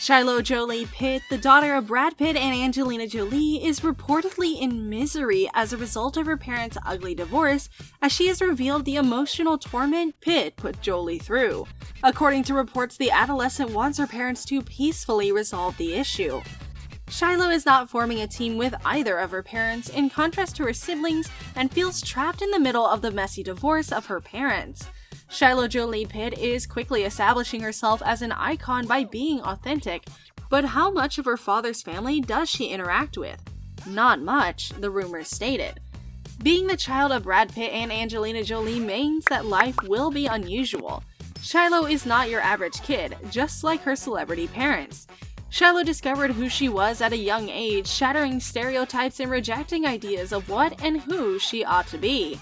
Shiloh Jolie-Pitt, the daughter of Brad Pitt and Angelina Jolie, is reportedly in misery as a result of her parents' ugly divorce, as she has revealed the emotional torment Pitt put Jolie through. According to reports, the adolescent wants her parents to peacefully resolve the issue. Shiloh is not forming a team with either of her parents, in contrast to her siblings, and feels trapped in the middle of the messy divorce of her parents. Shiloh Jolie-Pitt is quickly establishing herself as an icon by being authentic, but how much of her father's family does she interact with? Not much, the rumors stated. Being the child of Brad Pitt and Angelina Jolie means that life will be unusual. Shiloh is not your average kid, just like her celebrity parents. Shiloh discovered who she was at a young age, shattering stereotypes and rejecting ideas of what and who she ought to be.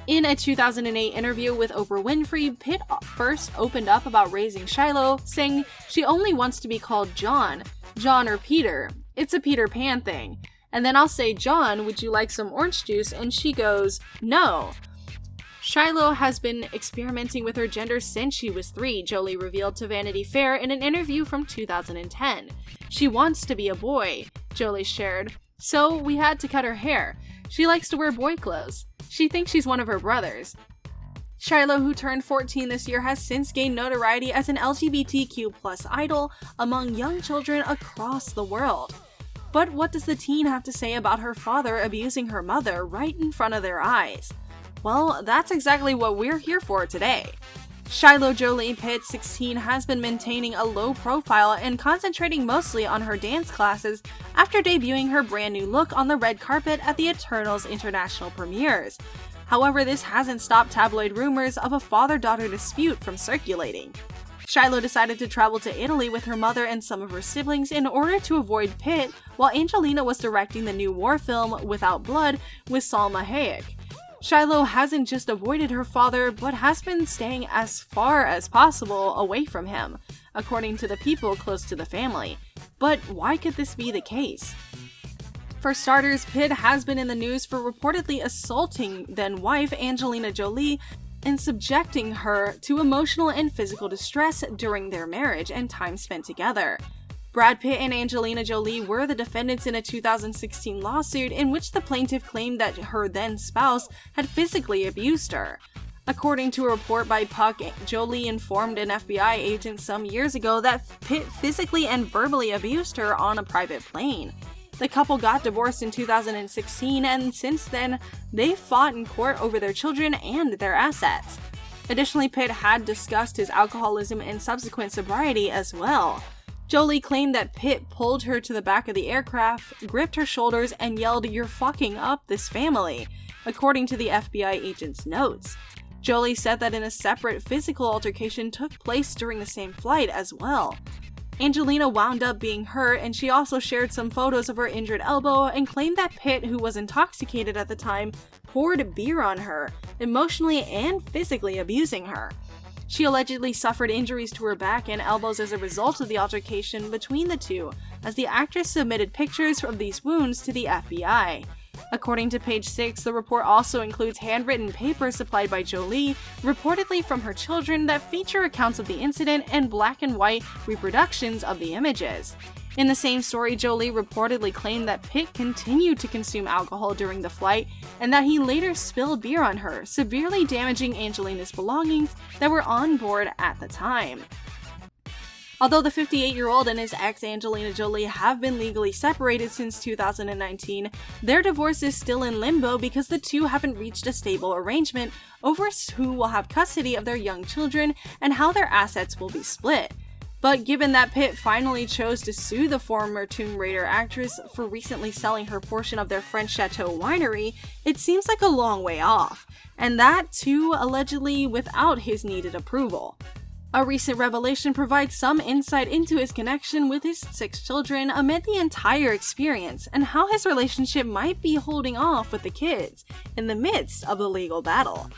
In a 2008 interview with Oprah Winfrey, Pitt first opened up about raising Shiloh, saying she only wants to be called John or Peter. It's a Peter Pan thing. And then I'll say, John, would you like some orange juice? And she goes, no. Shiloh has been experimenting with her gender since she was 3, Jolie revealed to Vanity Fair in an interview from 2010. She wants to be a boy, Jolie shared, so we had to cut her hair. She likes to wear boy clothes. She thinks she's one of her brothers. Shiloh, who turned 14 this year, has since gained notoriety as an LGBTQ+ idol among young children across the world. But what does the teen have to say about her father abusing her mother right in front of their eyes? Well, that's exactly what we're here for today. Shiloh Jolie-Pitt, 16, has been maintaining a low profile and concentrating mostly on her dance classes after debuting her brand new look on the red carpet at the Eternals International premieres. However, this hasn't stopped tabloid rumors of a father-daughter dispute from circulating. Shiloh decided to travel to Italy with her mother and some of her siblings in order to avoid Pitt, while Angelina was directing the new war film Without Blood with Salma Hayek. Shiloh hasn't just avoided her father, but has been staying as far as possible away from him, according to the people close to the family. But why could this be the case? For starters, Pitt has been in the news for reportedly assaulting then-wife Angelina Jolie and subjecting her to emotional and physical distress during their marriage and time spent together. Brad Pitt and Angelina Jolie were the defendants in a 2016 lawsuit in which the plaintiff claimed that her then-spouse had physically abused her. According to a report by Puck, Jolie informed an FBI agent some years ago that Pitt physically and verbally abused her on a private plane. The couple got divorced in 2016, and since then, they've fought in court over their children and their assets. Additionally, Pitt had discussed his alcoholism and subsequent sobriety as well. Jolie claimed that Pitt pulled her to the back of the aircraft, gripped her shoulders, and yelled, "You're fucking up this family," according to the FBI agent's notes. Jolie said that a separate physical altercation took place during the same flight as well. Angelina wound up being hurt, and she also shared some photos of her injured elbow and claimed that Pitt, who was intoxicated at the time, poured beer on her, emotionally and physically abusing her. She allegedly suffered injuries to her back and elbows as a result of the altercation between the two, as the actress submitted pictures of these wounds to the FBI. According to page 6, the report also includes handwritten papers supplied by Jolie, reportedly from her children, that feature accounts of the incident and black and white reproductions of the images. In the same story, Jolie reportedly claimed that Pitt continued to consume alcohol during the flight and that he later spilled beer on her, severely damaging Angelina's belongings that were on board at the time. Although the 58-year-old and his ex Angelina Jolie have been legally separated since 2019, their divorce is still in limbo because the two haven't reached a stable arrangement over who will have custody of their young children and how their assets will be split. But given that Pitt finally chose to sue the former Tomb Raider actress for recently selling her portion of their French Chateau winery, it seems like a long way off, and that too allegedly without his needed approval. A recent revelation provides some insight into his connection with his 6 children amid the entire experience and how his relationship might be holding off with the kids in the midst of the legal battle.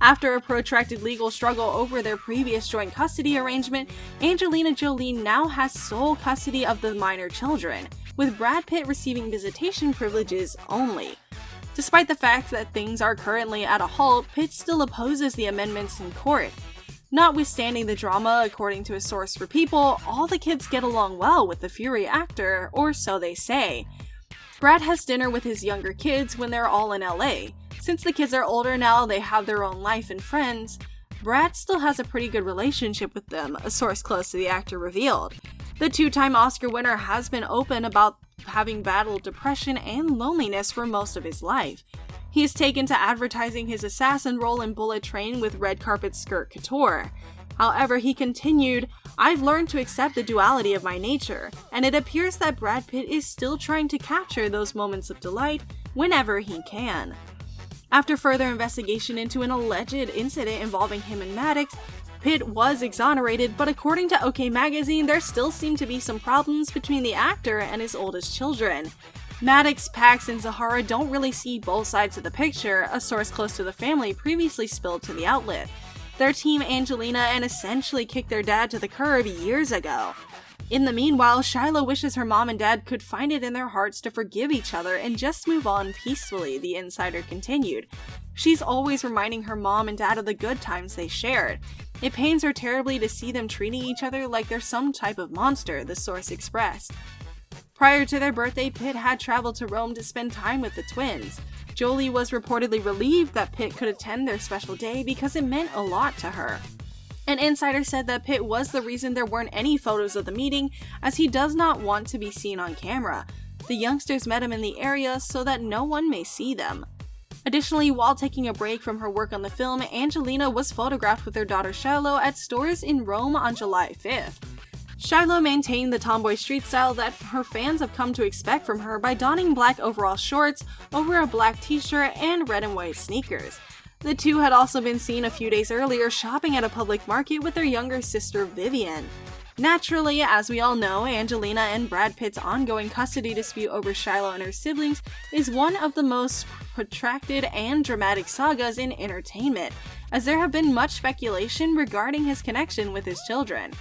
After a protracted legal struggle over their previous joint custody arrangement, Angelina Jolie now has sole custody of the minor children, with Brad Pitt receiving visitation privileges only. Despite the fact that things are currently at a halt, Pitt still opposes the amendments in court. Notwithstanding the drama, according to a source for People, all the kids get along well with the Fury actor, or so they say. Brad has dinner with his younger kids when they're all in LA. Since the kids are older now, they have their own life and friends. Brad still has a pretty good relationship with them, a source close to the actor revealed. The two-time Oscar winner has been open about having battled depression and loneliness for most of his life. He has taken to advertising his assassin role in Bullet Train with red carpet skirt couture. However, he continued, "I've learned to accept the duality of my nature, and it appears that Brad Pitt is still trying to capture those moments of delight whenever he can." After further investigation into an alleged incident involving him and Maddox, Pitt was exonerated, but according to OK Magazine, there still seem to be some problems between the actor and his oldest children. Maddox, Pax, and Zahara don't really see both sides of the picture, a source close to the family previously spilled to the outlet. They're Team Angelina and essentially kicked their dad to the curb years ago. In the meanwhile, Shiloh wishes her mom and dad could find it in their hearts to forgive each other and just move on peacefully, the insider continued. She's always reminding her mom and dad of the good times they shared. It pains her terribly to see them treating each other like they're some type of monster, the source expressed. Prior to their birthday, Pitt had traveled to Rome to spend time with the twins. Jolie was reportedly relieved that Pitt could attend their special day because it meant a lot to her. An insider said that Pitt was the reason there weren't any photos of the meeting, as he does not want to be seen on camera. The youngsters met him in the area so that no one may see them. Additionally, while taking a break from her work on the film, Angelina was photographed with her daughter Shiloh at stores in Rome on July 5th. Shiloh maintained the tomboy street style that her fans have come to expect from her by donning black overall shorts over a black t-shirt and red and white sneakers. The two had also been seen a few days earlier shopping at a public market with their younger sister Vivian. Naturally, as we all know, Angelina and Brad Pitt's ongoing custody dispute over Shiloh and her siblings is one of the most protracted and dramatic sagas in entertainment, as there have been much speculation regarding his connection with his children.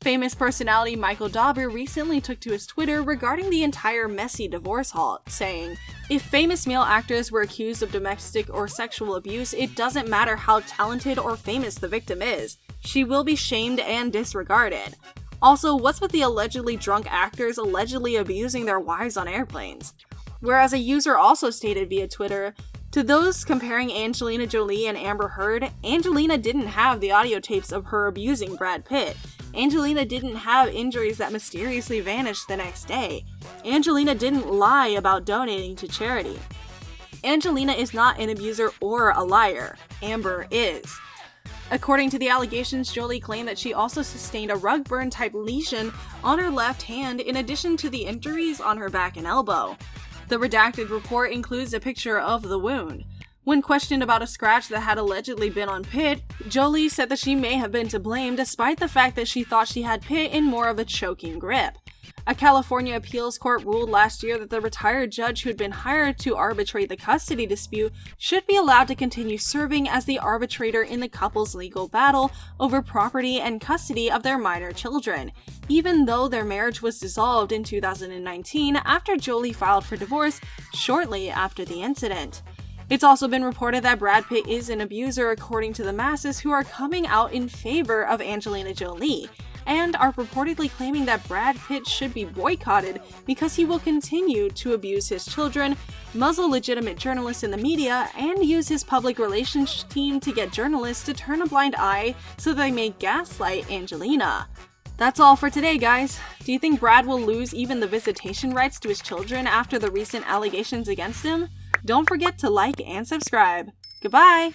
Famous personality Michael Dauber recently took to his Twitter regarding the entire messy divorce halt, saying, "If famous male actors were accused of domestic or sexual abuse, it doesn't matter how talented or famous the victim is. She will be shamed and disregarded. Also, what's with the allegedly drunk actors allegedly abusing their wives on airplanes?" Whereas a user also stated via Twitter, "To those comparing Angelina Jolie and Amber Heard, Angelina didn't have the audio tapes of her abusing Brad Pitt. Angelina didn't have injuries that mysteriously vanished the next day. Angelina didn't lie about donating to charity. Angelina is not an abuser or a liar. Amber is." According to the allegations, Jolie claimed that she also sustained a rug burn type lesion on her left hand in addition to the injuries on her back and elbow. The redacted report includes a picture of the wound. When questioned about a scratch that had allegedly been on Pitt, Jolie said that she may have been to blame despite the fact that she thought she had Pitt in more of a choking grip. A California appeals court ruled last year that the retired judge who had been hired to arbitrate the custody dispute should be allowed to continue serving as the arbitrator in the couple's legal battle over property and custody of their minor children, even though their marriage was dissolved in 2019 after Jolie filed for divorce shortly after the incident. It's also been reported that Brad Pitt is an abuser according to the masses who are coming out in favor of Angelina Jolie, and are reportedly claiming that Brad Pitt should be boycotted because he will continue to abuse his children, muzzle legitimate journalists in the media, and use his public relations team to get journalists to turn a blind eye so they may gaslight Angelina. That's all for today, guys. Do you think Brad will lose even the visitation rights to his children after the recent allegations against him? Don't forget to like and subscribe. Goodbye!